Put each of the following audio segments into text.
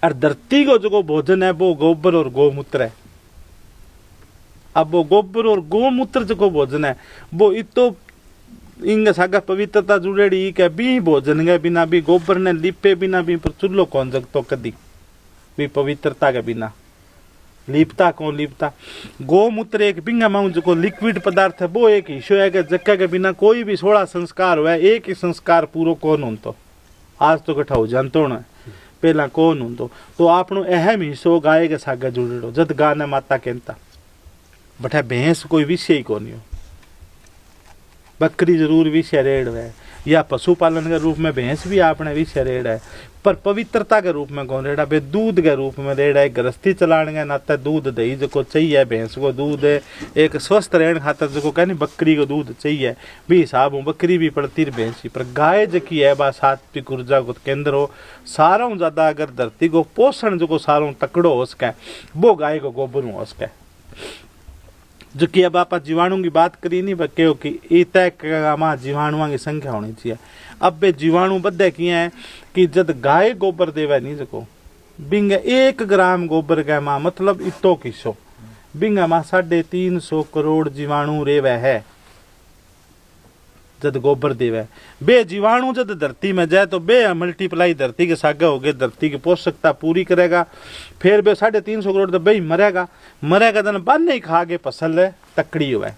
और धरती को जो भोजन है वो गोबर और गौमूत्र है। अब वो गोबर और गौमूत्र जो भोजन है वो इतो इंग सागा पवित्रता जुड़ेड़ी के भी भोजन के बिना भी गोबर ने लिपे बिना भी पर चूल्हो कौन जगतो कदी भी पवित्रता के बिना लीपता कौन लीपता। गौमूत्र एक पिंगा माऊ जो लिक्विड पदार्थ है वो एक हिस्सो है कि जक्का के बिना कोई भी 16 संस्कार हुआ एक ही संस्कार पूरो कौन हो तो आज तो कठा हो जानतो न पहला कौन हो तो आपनो अहम हिस्सो गाय के सागे जुड़ेड़ो। जद गाय ने माता कहता बठा भैंस कोई विषय ही कौन हो, बकरी जरूर विषय रेड़ है या पशुपालन के रूप में भैंस भी आपने विषय रेड़ है, पर पवित्रता के रूप में कौन रेड़ा बे दूध के रूप में रेड़ा है। गृहस्थी चलाने के नाते दूध दही जो चाहिए भैंस को दूध है एक स्वस्थ रहने खातर जो कहनी बकरी को दूध चाहिए भी हिसाब हो बकरी भी पड़ती भैंस ही। पर गाय जकी है बा सात्विक ऊर्जा को केंद्र हो सारों ज्यादा अगर धरती को पोषण जो सारों तकड़ो हो सके वो गाय को गोबर हो सके। जो कि अब आप जीवाणु की बात करी नहीं बक्के कि इतने जीवाणुओं की संख्या होनी चाहिए। अब वे जीवाणु बदे किए हैं कि जब गाय गोबर देवे नहीं सको बिंग 1 ग्राम गोबर के मां मतलब इतो किसो बिंग मां 350 करोड़ जीवाणु रेवे है। जद गोबर देवे बे जीवाणु जद धरती में जाए तो बे मल्टीप्लाई धरती के सागे हो गए धरती की पोषकता पूरी करेगा। फिर बे 350 करोड़ तो बे मरेगा तो बाद नहीं खा के फसल है तकड़ी हुआ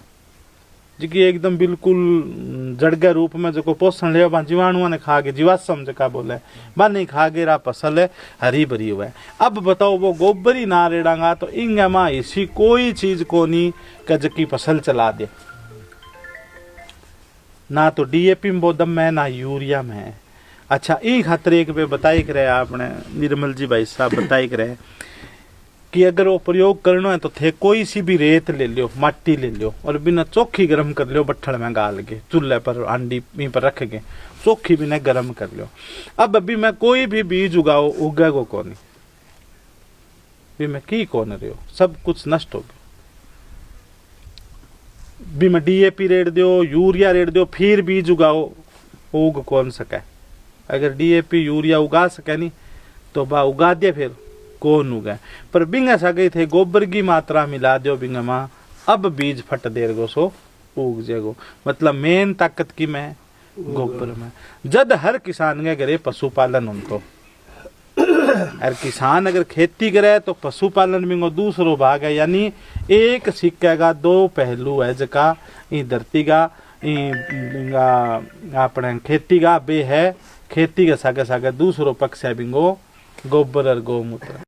जी एकदम बिल्कुल जड़ के रूप में जो पोषण ले जीवाणुओं ने खा के जीवाश्म जका बोले बाद नहीं खा के फसल है हरी भरी हुआ है। अब बताओ वो गोबर ही ना रेड़ांगा तो इंगे मां ऐसी कोई चीज को नहीं जकी फसल चला दे ना तो डीएपी में वो दम है ना यूरिया में है। अच्छा ई खातर एक पे बताई करे आपने निर्मल जी भाई साहब बताई करे कि अगर वो प्रयोग करना है तो थे कोई सी भी रेत ले लियो माटी ले लियो और बिना चोखी गर्म कर लियो बट्ठल में गाल के चूल्हे पर आंडी पर रख के चोखी बिना गर्म कर लियो। अब अभी मैं कोई भी बीज उगाओ उगे को कौन भी मैं की कौन रही सब कुछ नष्ट हो गया। भी मैं डीएपी रेट दो यूरिया रेट दो फिर बीज उगाओ उग कौन सके। अगर डीएपी यूरिया उगा सके नहीं तो बा उगा दिया फिर कौन उगा। पर बिंगा सके थे गोबर की मात्रा मिला दो बिंगा मां अब बीज फट देर गो सो उग जाएगो। मतलब मेन ताकत की मैं गोबर में। जद हर किसान के घरे पशुपालन हो तो हर किसान अगर खेती करे तो पशुपालन में दूसरो भाग है। यानी एक सिक्के का 2 पहलू है जका ई धरती का अपने खेती का बे है खेती के सागे सागे दूसरो पक्ष है बिंगो गोबर और गौमूत्र।